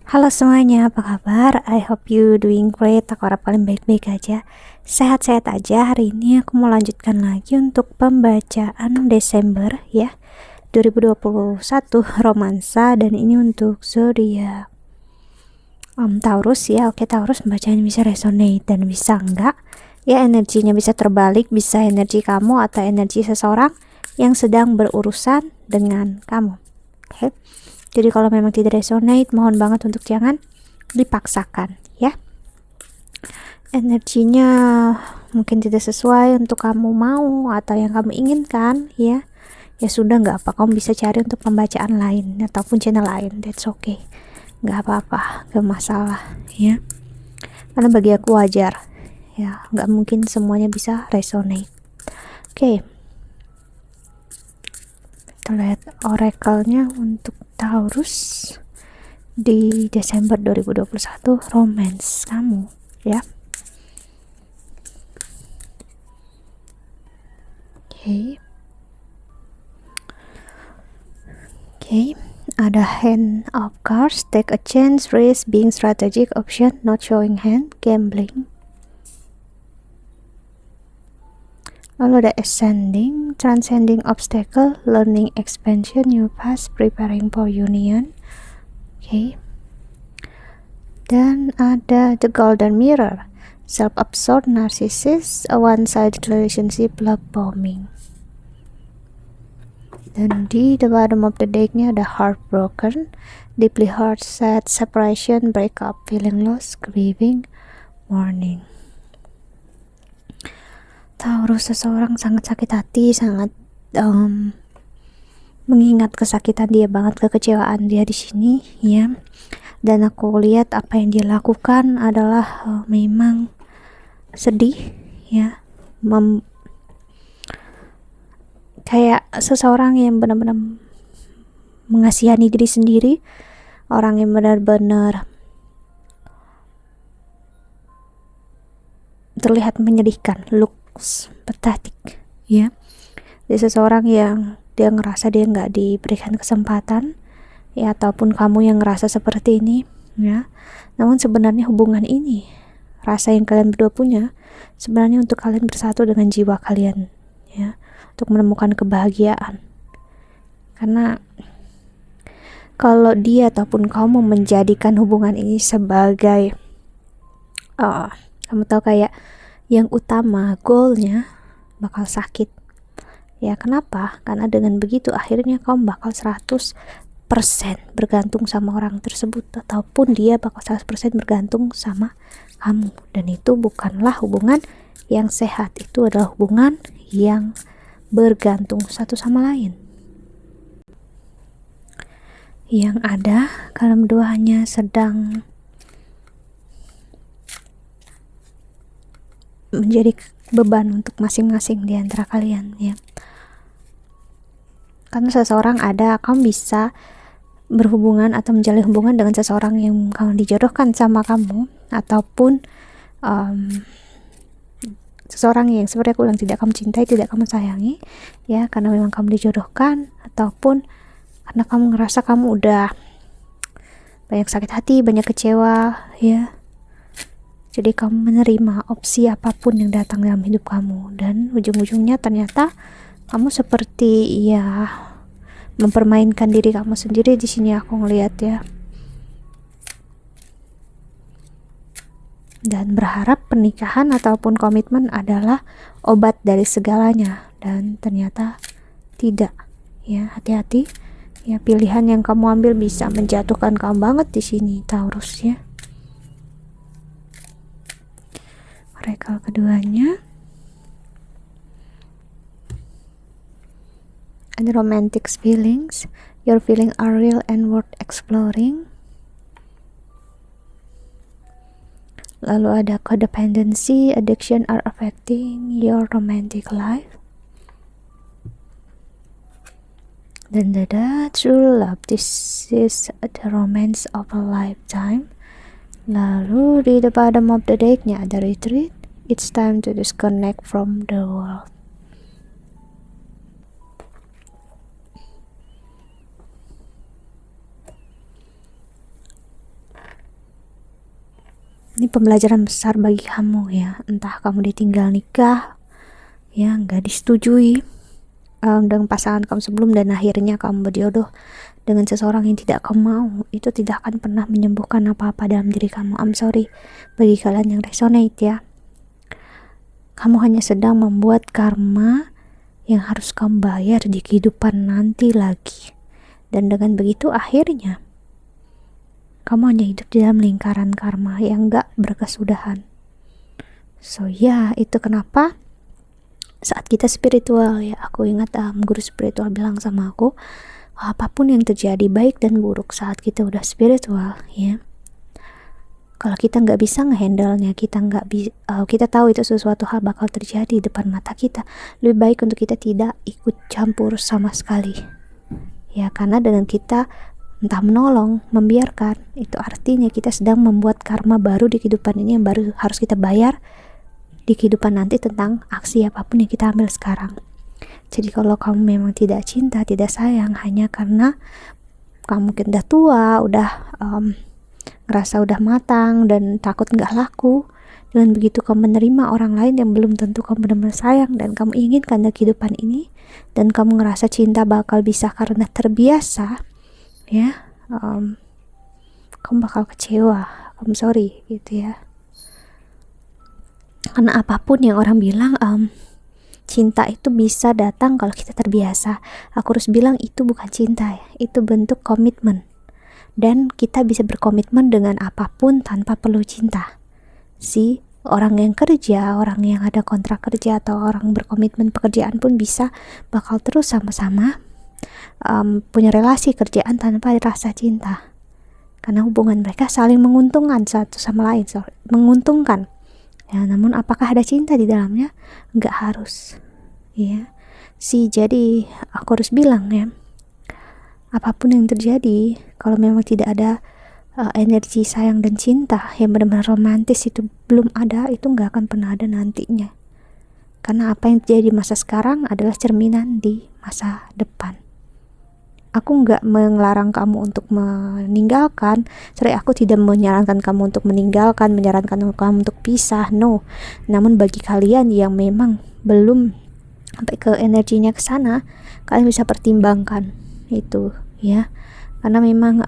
Halo semuanya, apa kabar? I hope you doing great. Aku harap kalian baik-baik aja. Sehat-sehat aja. Hari ini aku mau lanjutkan lagi untuk pembacaan Desember ya, 2021 romansa, dan ini untuk zodiak Taurus ya. Oke, Taurus bacanya bisa resonate dan bisa enggak. Ya, energinya bisa terbalik, bisa energi kamu atau energi seseorang yang sedang berurusan dengan kamu. Oke. Jadi kalau memang tidak resonate, mohon banget untuk jangan dipaksakan ya. Energinya mungkin tidak sesuai untuk kamu mau atau yang kamu inginkan ya. Ya sudah, nggak apa, kamu bisa cari untuk pembacaan lain ataupun channel lain, that's okay, nggak apa-apa, nggak masalah ya, karena bagi aku wajar ya, nggak mungkin semuanya bisa resonate. Oke, kita lihat oracle-nya untuk Taurus di Desember 2021 romance kamu ya. Oke, ada hand of cards, take a chance, risk, being strategic, option, not showing hand, gambling. Lalu ada ascending, transcending obstacle, learning expansion, new path, preparing for union. Oke. Dan ada the golden mirror, self-absorbed, narcissist, a one-sided relationship, love bombing. Dan di the bottom of the deck-nya ada heartbroken, deeply hurt, sad, separation, breakup, feeling lost, grieving, mourning. Taurus, seseorang sangat sakit hati, sangat mengingat kesakitan dia banget, kekecewaan dia di sini ya. Dan aku lihat apa yang dia lakukan adalah memang sedih ya, kayak seseorang yang benar-benar mengasihani diri sendiri, orang yang benar-benar terlihat menyedihkan, looks pathetic ya. Dia seseorang yang dia ngerasa dia nggak diberikan kesempatan ya, ataupun kamu yang ngerasa seperti ini ya. Namun sebenarnya hubungan ini, rasa yang kalian berdua punya, sebenarnya untuk kalian bersatu dengan jiwa kalian ya, untuk menemukan kebahagiaan. Karena kalau dia ataupun kamu menjadikan hubungan ini sebagai kamu tahu kayak yang utama, goalnya, bakal sakit ya. Kenapa? Karena dengan begitu akhirnya kamu bakal 100% bergantung sama orang tersebut, ataupun dia bakal 100% bergantung sama kamu, dan itu bukanlah hubungan yang sehat. Itu adalah hubungan yang bergantung satu sama lain. Yang ada kalian berdua hanya sedang menjadi beban untuk masing-masing di antara kalian ya. Karena seseorang ada, kamu bisa berhubungan atau menjalin hubungan dengan seseorang yang kamu dijodohkan sama kamu, ataupun seseorang yang seperti aku bilang, tidak kamu cintai, tidak kamu sayangi ya, karena memang kamu dijodohkan, ataupun karena kamu ngerasa kamu udah banyak sakit hati, banyak kecewa ya. Jadi kamu menerima opsi apapun yang datang dalam hidup kamu, dan ujung-ujungnya ternyata kamu seperti ya mempermainkan diri kamu sendiri di sini, aku ngelihat ya. Dan berharap pernikahan ataupun komitmen adalah obat dari segalanya, dan ternyata tidak ya. Hati-hati ya, pilihan yang kamu ambil bisa menjatuhkan kamu banget di sini, Taurus ya. Oracle keduanya and romantic feelings, your feelings are real and worth exploring. Lalu ada codependency, addiction are affecting your romantic life. Dan ada true love, this is the romance of a lifetime. Lalu di the bottom of the deck-nya ada retreat, it's time to disconnect from the world. Ini pembelajaran besar bagi kamu ya, entah kamu ditinggal nikah ya, nggak disetujui dengan pasangan kamu sebelum, dan akhirnya kamu berjodoh dengan seseorang yang tidak kamu mau, itu tidak akan pernah menyembuhkan apa-apa dalam diri kamu. I'm sorry bagi kalian yang resonate ya. Kamu hanya sedang membuat karma yang harus kamu bayar di kehidupan nanti lagi, dan dengan begitu akhirnya kamu hanya hidup di dalam lingkaran karma yang gak berkesudahan. So ya, itu kenapa saat kita spiritual ya, aku ingat guru spiritual bilang sama aku, apapun yang terjadi baik dan buruk saat kita udah spiritual ya, kalau kita nggak bisa ngehandle-nya, kita tahu itu sesuatu hal bakal terjadi di depan mata kita, lebih baik untuk kita tidak ikut campur sama sekali ya, karena dengan kita entah menolong, membiarkan, itu artinya kita sedang membuat karma baru di kehidupan ini yang baru harus kita bayar di kehidupan nanti tentang aksi apapun yang kita ambil sekarang. Jadi kalau kamu memang tidak cinta, tidak sayang hanya karena kamu mungkin udah tua, udah ngerasa udah matang dan takut nggak laku, dengan begitu kamu menerima orang lain yang belum tentu kamu benar-benar sayang dan kamu inginkan dalam kehidupan ini, dan kamu ngerasa cinta bakal bisa karena terbiasa ya, kamu bakal kecewa. I'm sorry gitu ya, karena apapun yang orang bilang cinta itu bisa datang kalau kita terbiasa, aku harus bilang itu bukan cinta ya, itu bentuk komitmen, dan kita bisa berkomitmen dengan apapun tanpa perlu cinta. Orang yang kerja, orang yang ada kontrak kerja, atau orang berkomitmen pekerjaan pun bisa bakal terus sama-sama punya relasi kerjaan tanpa rasa cinta, karena hubungan mereka saling menguntungkan satu sama lain, menguntungkan ya. Namun apakah ada cinta di dalamnya? Nggak harus ya. Jadi aku harus bilang ya, apapun yang terjadi, kalau memang tidak ada energi sayang dan cinta yang benar-benar romantis, itu belum ada, itu nggak akan pernah ada nantinya, karena apa yang terjadi di masa sekarang adalah cerminan di masa depan. Aku nggak melarang kamu untuk meninggalkan, aku tidak menyarankan kamu untuk meninggalkan, menyarankan kamu untuk pisah, no. Namun bagi kalian yang memang belum sampai ke energinya ke sana, kalian bisa pertimbangkan itu ya, karena memang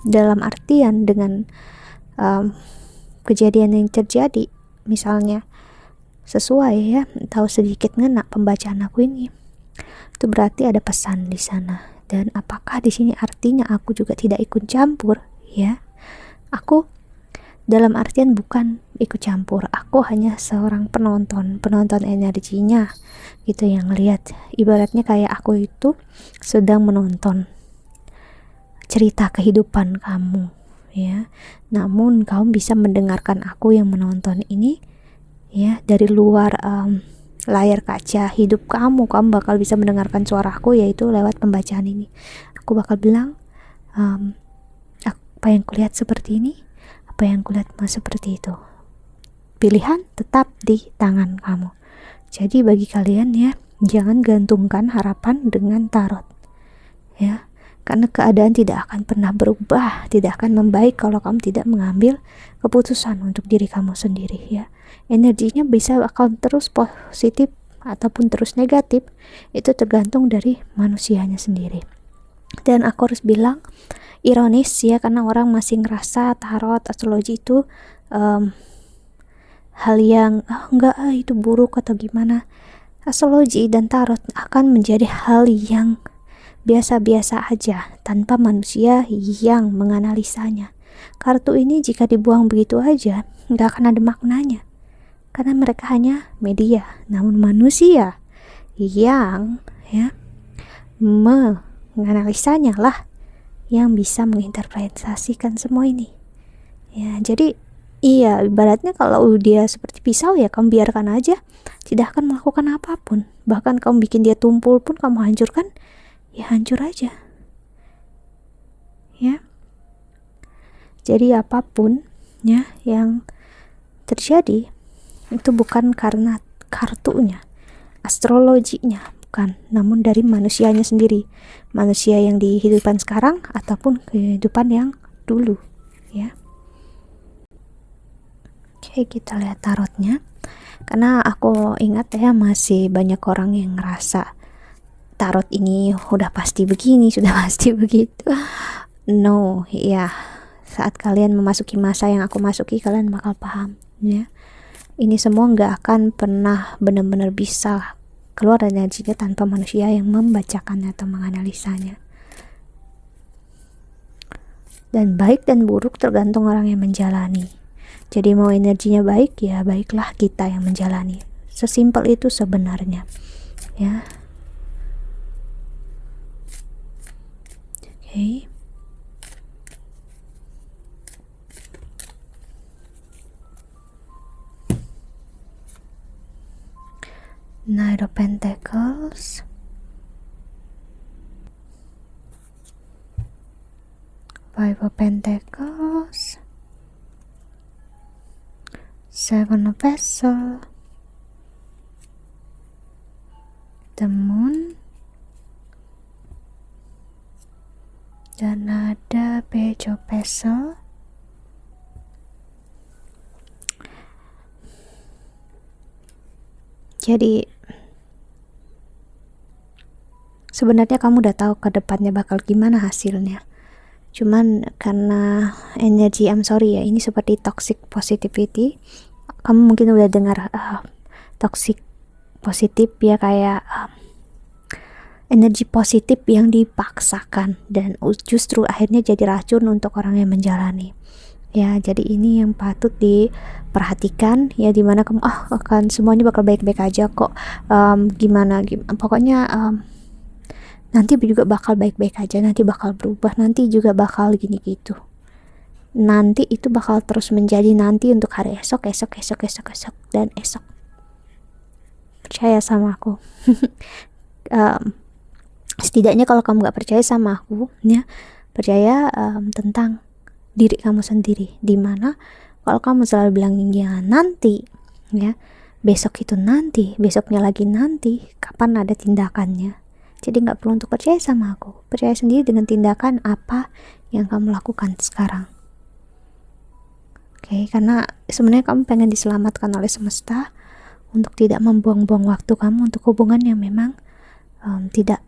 dalam artian dengan kejadian yang terjadi, misalnya sesuai ya, tahu sedikit ngena pembacaan aku ini, itu berarti ada pesan di sana. Dan apakah di sini artinya aku juga tidak ikut campur ya? Aku dalam artian bukan ikut campur, aku hanya seorang penonton energinya gitu, yang lihat, ibaratnya kayak aku itu sedang menonton cerita kehidupan kamu ya, namun kamu bisa mendengarkan aku yang menonton ini ya dari luar layar kaca hidup kamu bakal bisa mendengarkan suaraku, yaitu lewat pembacaan ini. Aku bakal bilang apa yang kulihat seperti ini, apa yang kulihat seperti itu. Pilihan tetap di tangan kamu. Jadi bagi kalian ya, jangan gantungkan harapan dengan tarot ya, karena keadaan tidak akan pernah berubah, tidak akan membaik kalau kamu tidak mengambil keputusan untuk diri kamu sendiri ya. Energinya bisa akan terus positif ataupun terus negatif, itu tergantung dari manusianya sendiri. Dan aku harus bilang ironis ya, karena orang masih ngerasa tarot, astrologi itu hal yang itu buruk atau gimana. Astrologi dan tarot akan menjadi hal yang biasa-biasa aja tanpa manusia yang menganalisanya. Kartu ini jika dibuang begitu aja nggak akan ada maknanya, karena mereka hanya media. Namun manusia yang ya menganalisanya lah yang bisa menginterpretasikan semua ini ya. Jadi iya, ibaratnya kalau dia seperti pisau ya, kamu biarkan aja, tidak akan melakukan apapun. Bahkan kamu bikin dia tumpul pun, kamu hancurkan, ya hancur aja ya. Jadi apapun ya yang terjadi itu bukan karena kartunya, astrologinya, bukan, namun dari manusianya sendiri, manusia yang di kehidupan sekarang ataupun kehidupan yang dulu ya. Oke, kita lihat tarotnya. Karena aku ingat ya, masih banyak orang yang ngerasa tarot ini udah pasti begini, sudah pasti begitu. No, ya. Saat kalian memasuki masa yang aku masuki, kalian bakal paham, ya. Ini semua nggak akan pernah benar-benar bisa keluar dari energinya tanpa manusia yang membacakannya atau menganalisanya. Dan baik dan buruk tergantung orang yang menjalani. Jadi mau energinya baik, ya baiklah kita yang menjalani. Sesimpel itu sebenarnya, ya. Oke. Knight of Pentacles, Five of Pentacles, Seven of Vessels, the Moon, dan ada Page of Vessels. Jadi sebenarnya kamu udah tahu ke depannya bakal gimana hasilnya. Cuman karena energi, I'm sorry ya, ini seperti toxic positivity. Kamu mungkin udah dengar toxic positif ya, kayak energi positif yang dipaksakan dan justru akhirnya jadi racun untuk orang yang menjalani. Ya, jadi ini yang patut diperhatikan ya, dimana kamu akan semuanya bakal baik-baik aja kok, gimana pokoknya nanti juga bakal baik-baik aja, nanti bakal berubah, nanti juga bakal gini gitu. Nanti itu bakal terus menjadi nanti untuk hari esok dan esok. Percaya sama aku. Setidaknya kalau kamu gak percaya sama aku ya, percaya tentang diri kamu sendiri, dimana kalau kamu selalu bilang ya nanti, ya besok itu nanti, besoknya lagi nanti, kapan ada tindakannya. Jadi nggak perlu untuk percaya sama aku, percaya sendiri dengan tindakan apa yang kamu lakukan sekarang. Oke, karena sebenarnya kamu pengen diselamatkan oleh semesta untuk tidak membuang-buang waktu kamu untuk hubungan yang memang tidak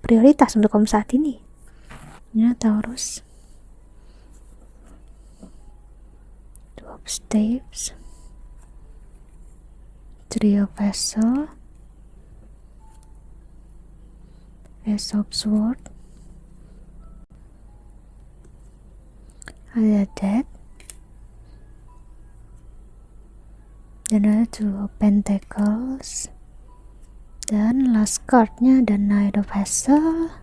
prioritas untuk kamu saat ini. Ya, Taurus. Two of Staves, Three of Vessels, Ace of Swords, ada Death, dan ada Two of Pentacles, dan last cardnya ada Knight of Vessels,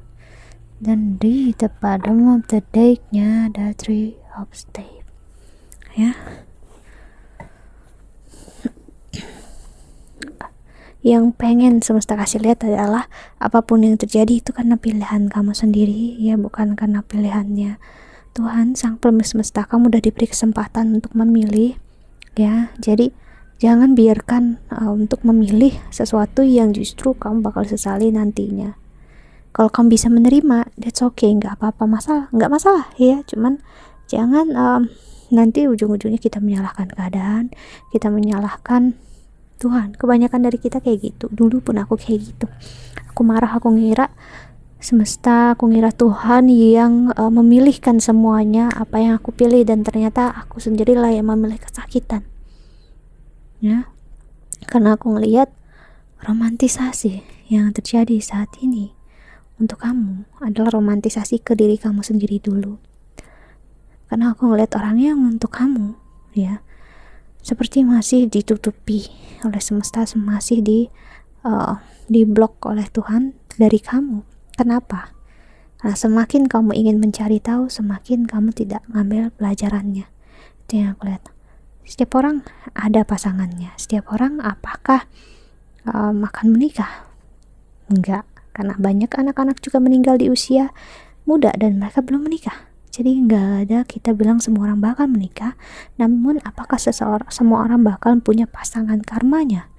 dan di the bottom of the deck-nya ada Three of Staves. Ya, yang pengen semesta kasih lihat adalah apapun yang terjadi itu karena pilihan kamu sendiri ya, bukan karena pilihannya Tuhan Sang Pemilik Semesta. Kamu udah diberi kesempatan untuk memilih ya, jadi jangan biarkan untuk memilih sesuatu yang justru kamu bakal sesali nantinya. Kalau kamu bisa menerima, that's okay, nggak apa-apa, nggak masalah ya, cuman jangan nanti ujung-ujungnya kita menyalahkan keadaan, kita menyalahkan Tuhan. Kebanyakan dari kita kayak gitu. Dulu pun aku kayak gitu. Aku marah, aku ngira semesta, aku ngira Tuhan yang memilihkan semuanya apa yang aku pilih, dan ternyata aku sendirilah yang memilih kesakitan. Ya. Karena aku ngelihat romantisasi yang terjadi saat ini untuk kamu adalah romantisasi ke diri kamu sendiri dulu. Karena aku ngelihat orangnya yang untuk kamu, ya, seperti masih ditutupi oleh semesta, masih diblok oleh Tuhan dari kamu. Kenapa? Karena semakin kamu ingin mencari tahu, semakin kamu tidak ngambil pelajarannya. Itu yang aku lihat. Setiap orang ada pasangannya. Setiap orang apakah akan menikah? Enggak, karena banyak anak-anak juga meninggal di usia muda dan mereka belum menikah. Jadi nggak ada kita bilang semua orang bakal menikah, namun apakah semua orang bakal punya pasangan karmanya?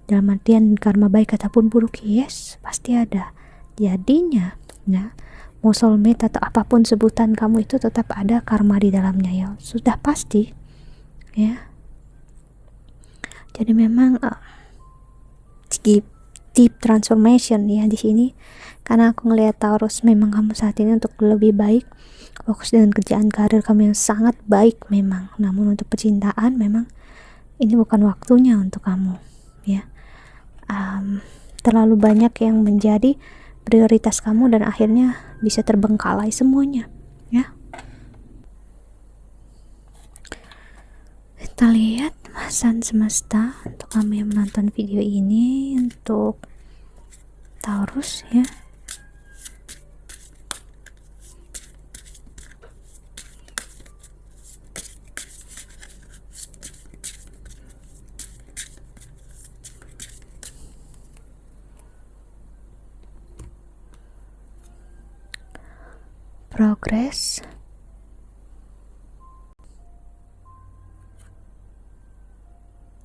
Dalam artian karma baik ataupun buruk, yes, pasti ada. Jadinya, ya, mau soulmate atau apapun sebutan kamu itu tetap ada karma di dalamnya ya, sudah pasti, ya. Jadi memang deep transformation ya di sini, karena aku ngelihat Taurus memang kamu saat ini untuk lebih baik fokus dengan kerjaan karir kamu yang sangat baik memang, namun untuk percintaan memang ini bukan waktunya untuk kamu ya. Terlalu banyak yang menjadi prioritas kamu dan akhirnya bisa terbengkalai semuanya ya. Kita lihat pesan semesta untuk kamu yang menonton video ini untuk Taurus ya. Progress,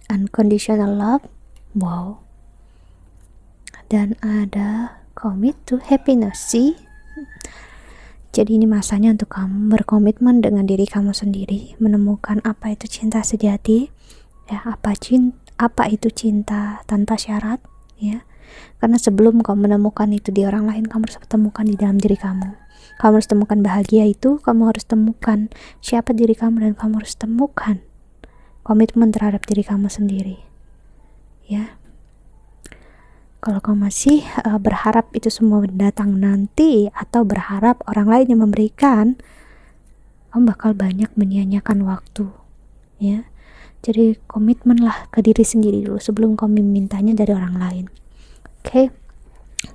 unconditional love, wow, dan ada commit to happiness sih. Jadi ini masanya untuk kamu berkomitmen dengan diri kamu sendiri, menemukan apa itu cinta sejati ya, apa itu cinta tanpa syarat ya. Karena sebelum kamu menemukan itu di orang lain, kamu harus temukan di dalam diri kamu. Kamu harus temukan bahagia itu, kamu harus temukan siapa diri kamu, dan kamu harus temukan komitmen terhadap diri kamu sendiri ya. Kalau kamu masih berharap itu semua datang nanti, atau berharap orang lain yang memberikan, kamu bakal banyak menyia-nyiakan waktu ya. Jadi komitmenlah ke diri sendiri dulu sebelum kamu mintanya dari orang lain. Okay,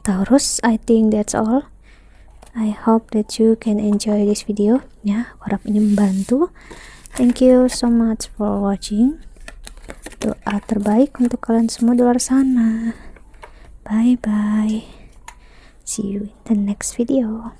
Taurus, I think that's all. I hope that you can enjoy this video ya. Harap ini membantu. Thank you so much for watching. Doa terbaik untuk kalian semua di luar sana. Bye bye. See you in the next video.